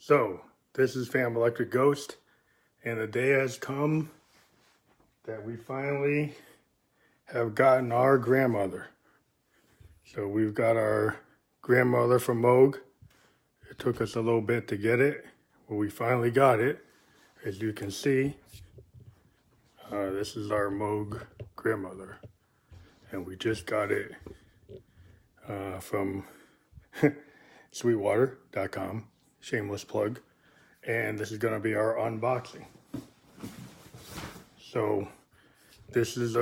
So, this is Fam Electric Ghost, and the day has come that we finally have gotten our grandmother. So we've got our grandmother from Moog. It took us a little bit to get it, but we finally got it. As you can see, this is our Moog grandmother, and we just got it from sweetwater.com, shameless plug, and this is going to be our unboxing. So this is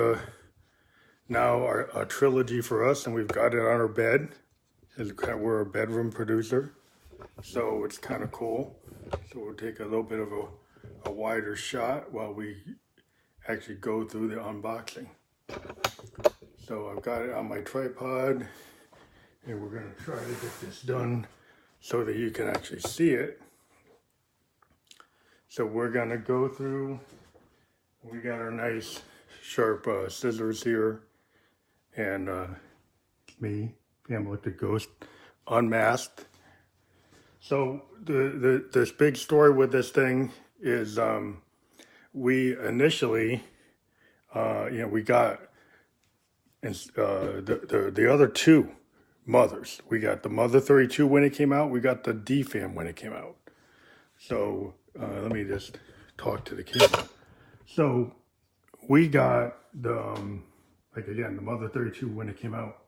now a trilogy for us, and we've got it on our bed. We're a bedroom producer, so it's kind of cool. So we'll take a little bit of a wider shot while we actually go through the unboxing. So I've got it on my tripod, and we're going to try to get this done so that you can actually see it. So we're going to go through, we got our nice sharp scissors here, and me, Fam Electric Ghost, unmasked. So this big story with this thing is we initially, we got the other two mothers. We got the Mother 32 when it came out. We got the D-Fam when it came out. So let me just talk to the camera. So we got the, the Mother 32 when it came out.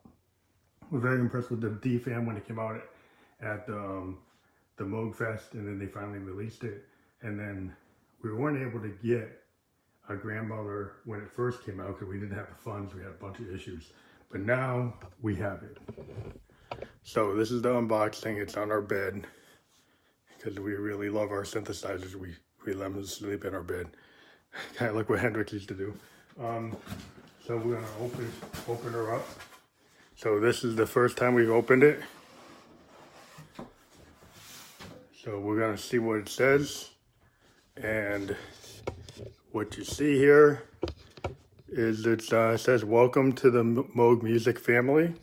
We're very impressed with the D-Fam when it came out at the Moog Fest, and then they finally released it. And then we weren't able to get a grandmother when it first came out because we didn't have the funds. We had a bunch of issues. But now we have it. So this is the unboxing. It's on our bed because we really love our synthesizers. We let them sleep in our bed. Kind of like what Hendrix used to do. So we're gonna open her up. So this is the first time we've opened it. So we're gonna see what it says. And what you see here is it says, "Welcome to the Moog music family."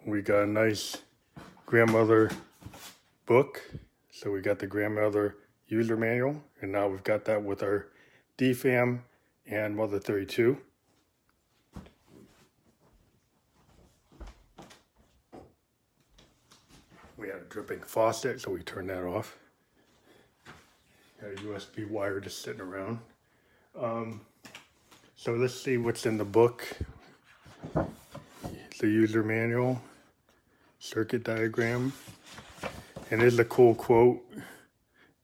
We got a nice grandmother book. So we got the grandmother user manual, and now we've got that with our D-Fam and Mother 32. We had a dripping faucet, so we turned that off. Got a USB wire just sitting around. So let's see what's in the book. The user manual, circuit diagram, and here's a cool quote.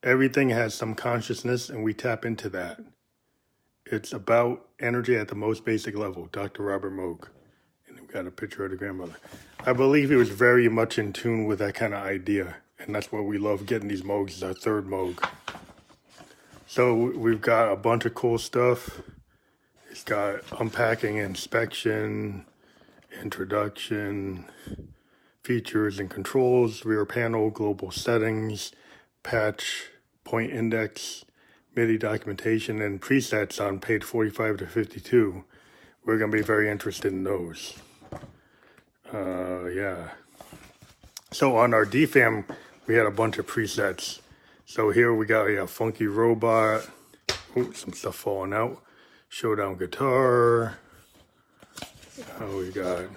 "Everything has some consciousness, and we tap into that. It's about energy at the most basic level, Dr. Robert Moog." And we've got a picture of the grandmother. I believe he was very much in tune with that kind of idea, and that's why we love getting these Moogs. It's our third Moog. So we've got a bunch of cool stuff. It's got unpacking, inspection, introduction, features and controls, rear panel, global settings, patch, point index, MIDI documentation, and presets on page 45 to 52. We're going to be very interested in those. Yeah. So on our D-Fam, we had a bunch of presets. So here we got a funky robot. Ooh, some stuff falling out. Showdown guitar. We got,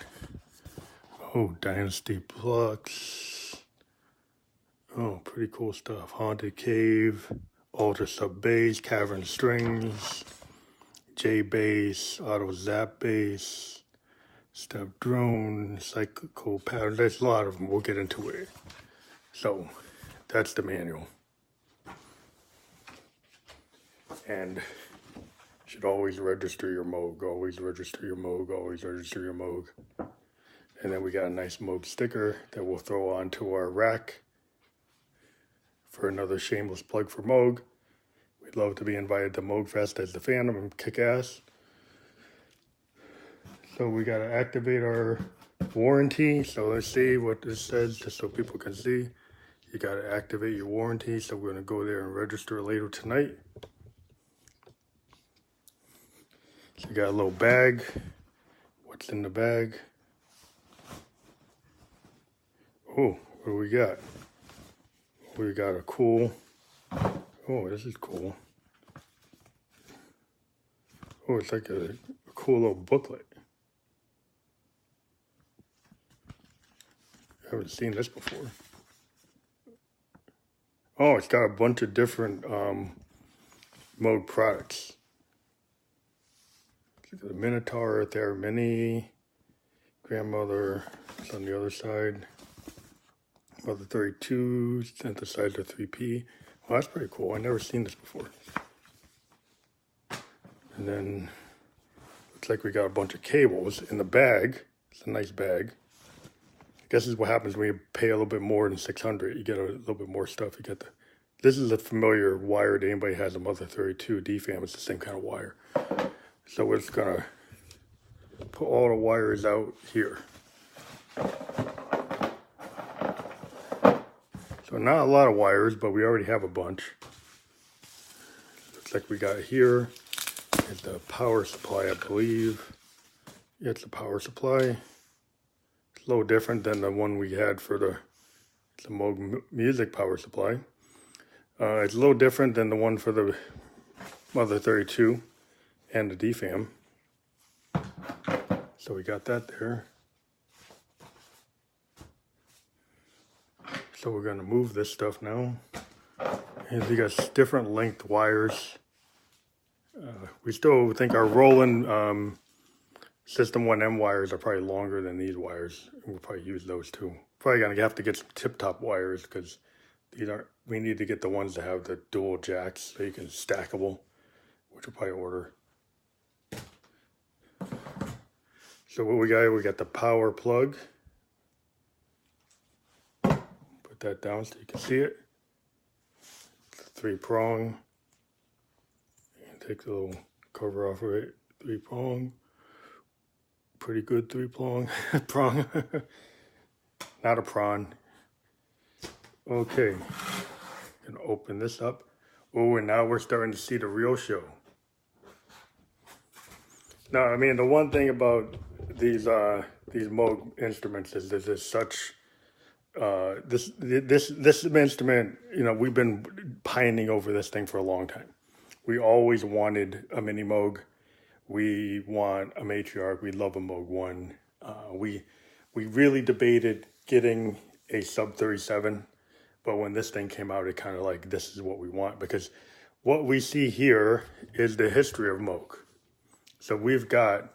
Dynasty Plucks. Oh, pretty cool stuff. Haunted Cave, Ultra Sub Bass, Cavern Strings, J Bass, Auto Zap Bass, Step Drone, Cyclical Pattern. There's a lot of them. We'll get into it. So that's the manual. And you should always register your Moog. Always register your Moog. Always register your Moog. And then we got a nice Moog sticker that we'll throw onto our rack for another shameless plug for Moog. We'd love to be invited to Moog Fest as the fandom and kick ass. So we got to activate our warranty. So let's see what this says just so people can see. You got to activate your warranty. So we're going to go there and register later tonight. So you got a little bag. What's in the bag? Oh, what do we got? We got a cool, oh, this is cool. Oh, it's like a cool little booklet. I haven't seen this before. Oh, it's got a bunch of different Moog products. Look at the Minotaur right there, Mini, GrandMother, it's on the other side. Mother 32, synthesizer 3P. Well, that's pretty cool. I've never seen this before. And then, looks like we got a bunch of cables in the bag. It's a nice bag. I guess this is what happens when you pay a little bit more than $600. You get a little bit more stuff. You get the. This is a familiar wire to anybody who has a Mother 32 DFAM. It's the same kind of wire. So we're just gonna put all the wires out here. So not a lot of wires, but we already have a bunch. Looks like we got here is the power supply, I believe. Yeah, it's the power supply. It's a little different than the one we had for the Moog music power supply. It's a little different than the one for the Mother 32 and the DFAM. So we got that there. So we're going to move this stuff now. And we got different length wires. We still think our Roland System 1M wires are probably longer than these wires. We'll probably use those too. Probably going to have to get some tip-top wires because these aren't. We need to get the ones that have the dual jacks so you can stackable, which we'll probably order. So what we got the power plug. Put that down so you can see it. It's a 3-prong. And take the little cover off of it. 3-prong. Pretty good 3-prong. Prong. Not a prawn. Okay. Gonna open this up. Oh, and now we're starting to see the real show. Now, I mean, the one thing about these Moog instruments is there's such this instrument. You know, we've been pining over this thing for a long time. We always wanted a mini Moog. We want a matriarch. We love a Moog 1. We really debated getting a sub 37, but when this thing came out, it kind of like, this is what we want, because what we see here is the history of Moog. So we've got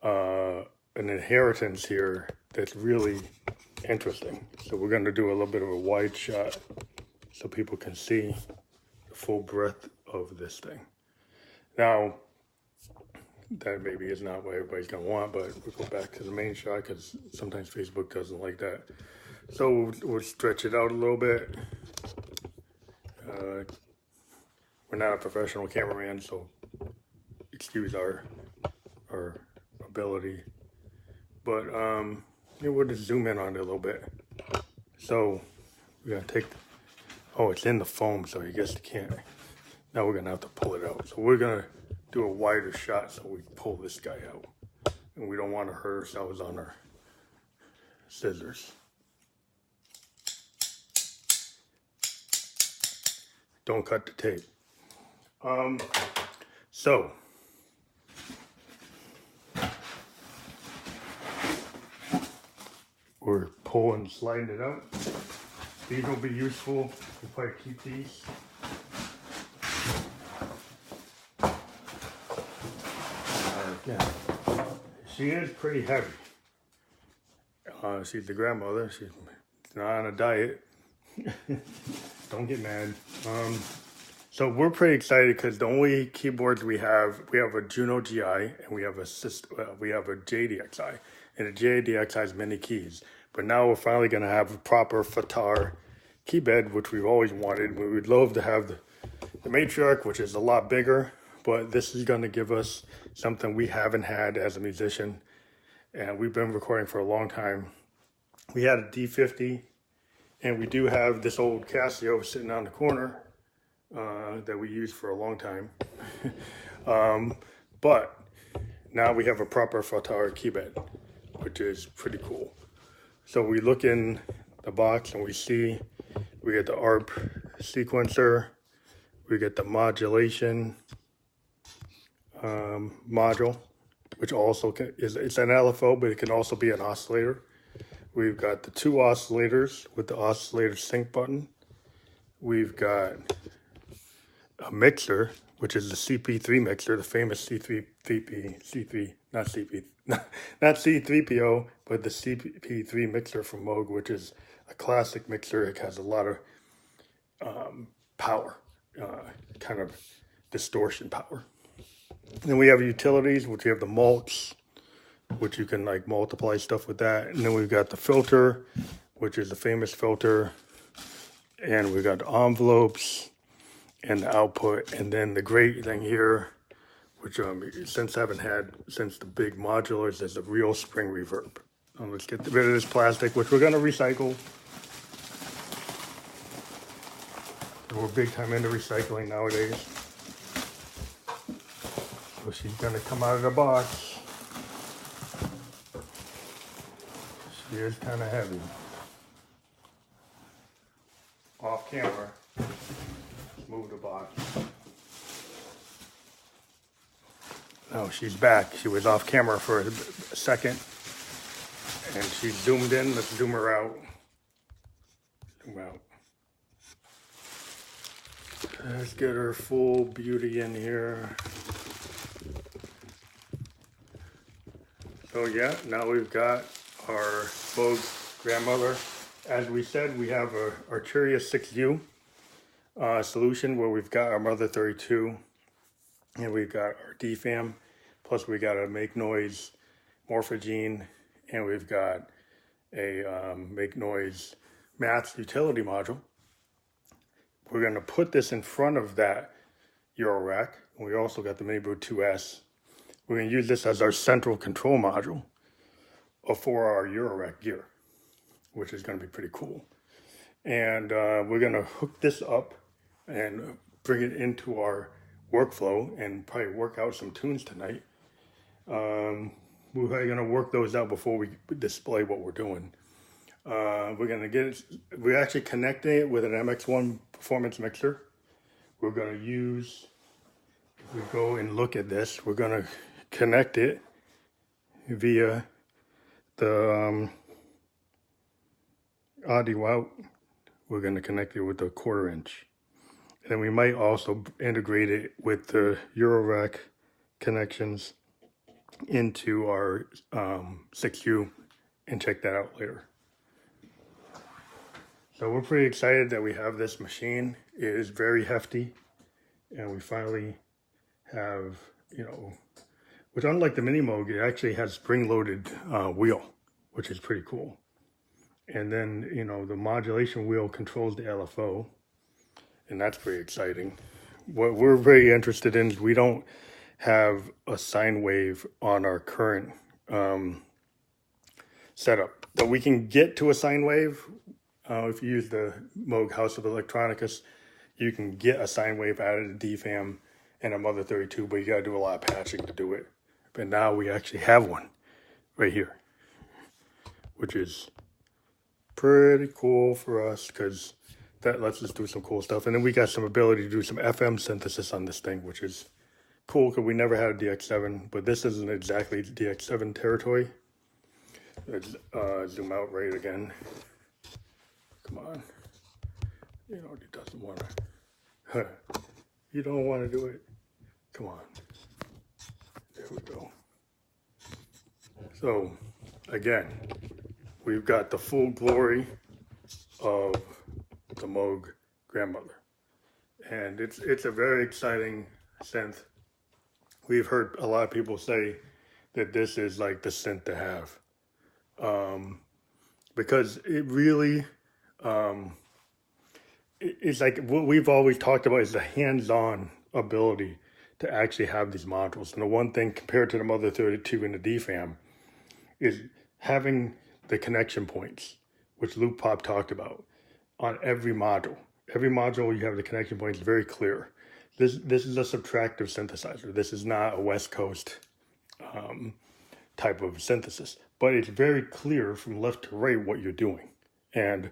an inheritance here that's really interesting. So we're going to do a little bit of a wide shot so people can see the full breadth of this thing. Now, that maybe is not what everybody's going to want, but we'll go back to the main shot because sometimes Facebook doesn't like that. So we'll stretch it out a little bit. We're not a professional cameraman, so excuse our ability. But yeah, we'll just zoom in on it a little bit. So we're going to take, oh, it's in the foam, so I guess you can't. Now we're going to have to pull it out. So we're going to do a wider shot so we pull this guy out. And we don't want to hurt ourselves on our scissors. Don't cut the tape. So we're pulling, sliding it out. These will be useful. We'll probably keep these. Yeah, she is pretty heavy. She's the grandmother. She's not on a diet. Don't get mad. So we're pretty excited because the only keyboards we have a Juno GI and we have a JDXI, and the JDXI has many keys. But now we're finally going to have a proper FATAR keybed, which we've always wanted. We would love to have the matriarch, which is a lot bigger, but this is going to give us something we haven't had as a musician, and we've been recording for a long time. We had a D50, and we do have this old Casio sitting on the corner that we used for a long time. But now we have a proper FATAR keybed, which is pretty cool. So we look in the box and we see We get the ARP sequencer. We get the modulation module, which also it's an LFO, but it can also be an oscillator. We've got the 2 oscillators with the oscillator sync button. We've got a mixer, which is the CP3 mixer, the famous not C3PO, but the CP3 mixer from Moog, which is a classic mixer. It has a lot of power, kind of distortion power. And then we have utilities, which we have the mults, which you can like multiply stuff with that. And then we've got the filter, which is the famous filter. And we've got the envelopes and the output. And then the great thing here, which since I haven't had since the big modulars, is the real spring reverb. Let's get rid of this plastic, which we're going to recycle. We're big time into recycling nowadays. So she's going to come out of the box. She is kind of heavy. Off camera. Let's move the box. Oh, she's back. She was off camera for a second. And she's zoomed in. Let's zoom her out. Zoom out. Let's get her full beauty in here. So yeah, now we've got our Moog GrandMother. As we said, we have our Arturia 6U solution where we've got our Mother 32 and we've got our DFAM, plus we got a Make Noise Morphogene, and we've got a Make Noise Mats utility module. We're going to put this in front of that Euro rack. We also got the MiniBrew 2S. We're going to use this as our central control module for our Euro rack gear, which is going to be pretty cool. And we're going to hook this up and bring it into our workflow and probably work out some tunes tonight. We're going to work those out before we display what we're doing. We're actually connecting it with an MX1 performance mixer. We're going to use, if we go and look at this, we're going to connect it via the audio out. We're going to connect it with the 1/4 inch. And we might also integrate it with the Eurorack connections into our 6U and check that out later. So we're pretty excited that we have this machine. It is very hefty, and we finally have, which unlike the Mini Moog, it actually has spring-loaded wheel, which is pretty cool. And then, the modulation wheel controls the LFO, and that's pretty exciting. What we're very interested in is we don't have a sine wave on our current setup, but we can get to a sine wave. If you use the Moog House of Electronicus, you can get a sine wave out of the DFAM and a Mother 32, but you got to do a lot of patching to do it. But now we actually have one right here, which is pretty cool for us because that lets us do some cool stuff. And then we got some ability to do some FM synthesis on this thing, which is cool because we never had a DX7, but this isn't exactly DX7 territory. Let's zoom out right again. Come on. He doesn't want to. You don't want to do it. Come on. There we go. So, again, we've got the full glory of the Moog GrandMother. And it's a very exciting synth. We've heard a lot of people say that this is like the synth to have. Because it really, it's like what we've always talked about is the hands-on ability to actually have these modules. And the one thing compared to the Mother 32 and the DFAM is having the connection points, which Luke Pop talked about, on every module. Every module you have the connection points very clear. This is a subtractive synthesizer. This is not a West Coast type of synthesis, but it's very clear from left to right what you're doing. And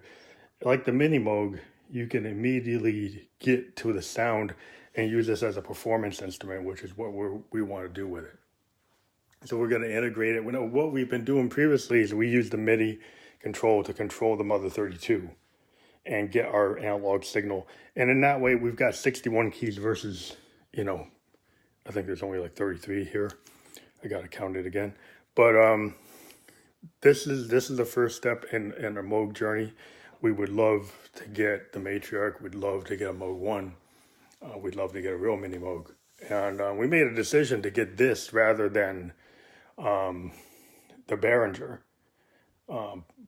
like the Mini Moog, you can immediately get to the sound and use this as a performance instrument, which is what we want to do with it. So we're going to integrate it. What we've been doing previously is we use the MIDI control to control the Mother 32 and get our analog signal. And in that way, we've got 61 keys versus, I think there's only like 33 here. I got to count it again. But this is the first step in our Moog journey. We would love to get the Matriarch. We'd love to get a Moog 1. We'd love to get a real mini Moog. And we made a decision to get this rather than the Behringer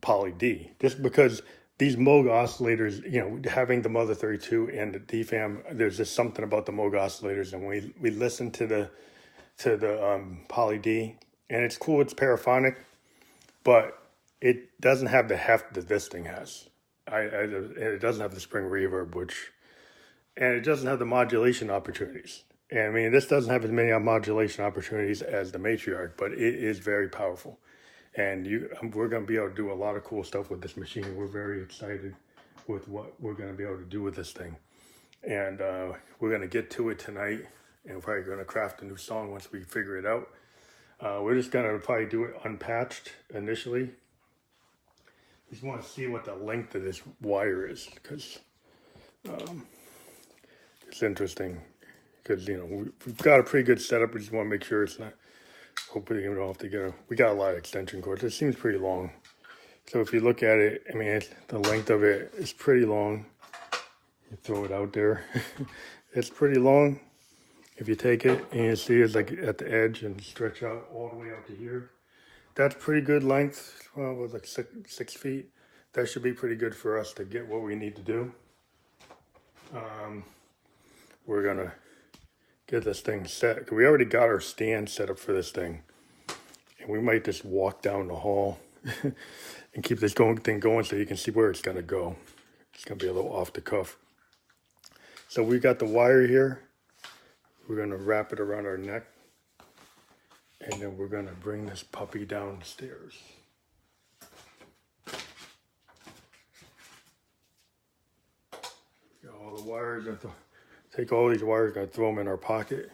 Poly D, just because these Moog oscillators, having the Mother 32 and the DFAM, there's just something about the Moog oscillators, and we listen to the Poly D, and it's cool, it's paraphonic, but it doesn't have the heft that this thing has. It doesn't have the spring reverb, and it doesn't have the modulation opportunities. And I mean, this doesn't have as many modulation opportunities as the Matriarch, but it is very powerful. And we're going to be able to do a lot of cool stuff with this machine. We're very excited with what we're going to be able to do with this thing. And we're going to get to it tonight, and we're probably going to craft a new song once we figure it out. We're just going to probably do it unpatched initially. Just want to see what the length of this wire is, because it's interesting. Because, we've got a pretty good setup. We just want to make sure it's not, hopefully we don't have to get we got a lot of extension cords. It seems pretty long. So if you look at it, I mean, the length of it is pretty long. You throw it out there. It's pretty long. If you take it and you see it's like at the edge and stretch out all the way out to here. That's pretty good length. Well, it was like 6 feet. That should be pretty good for us to get what we need to do. We're going to get this thing set. We already got our stand set up for this thing. And we might just walk down the hall and keep this thing going so you can see where it's going to go. It's going to be a little off the cuff. So we got the wire here. We're going to wrap it around our neck. And then we're going to bring this puppy downstairs. Got all the wires. Take all these wires, going to throw them in our pocket.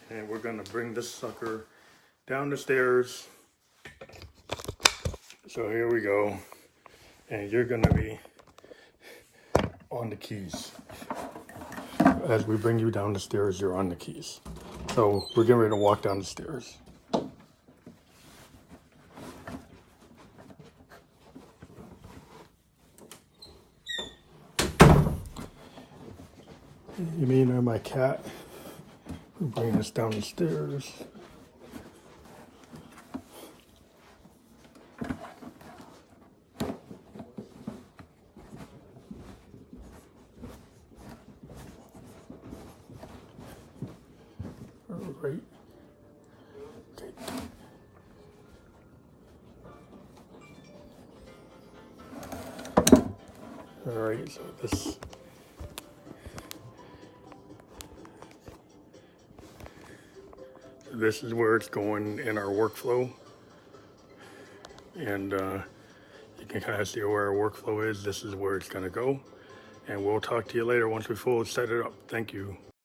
And we're going to bring this sucker down the stairs. So here we go. And you're going to be on the keys. As we bring you down the stairs, you're on the keys. So we're getting ready to walk down the stairs. You mean my cat? We'll bring us down the stairs. All right. Okay. All right, so this is where it's going in our workflow. And you can kind of see where our workflow is. This is where it's going to go. And we'll talk to you later once we fully set it up. Thank you.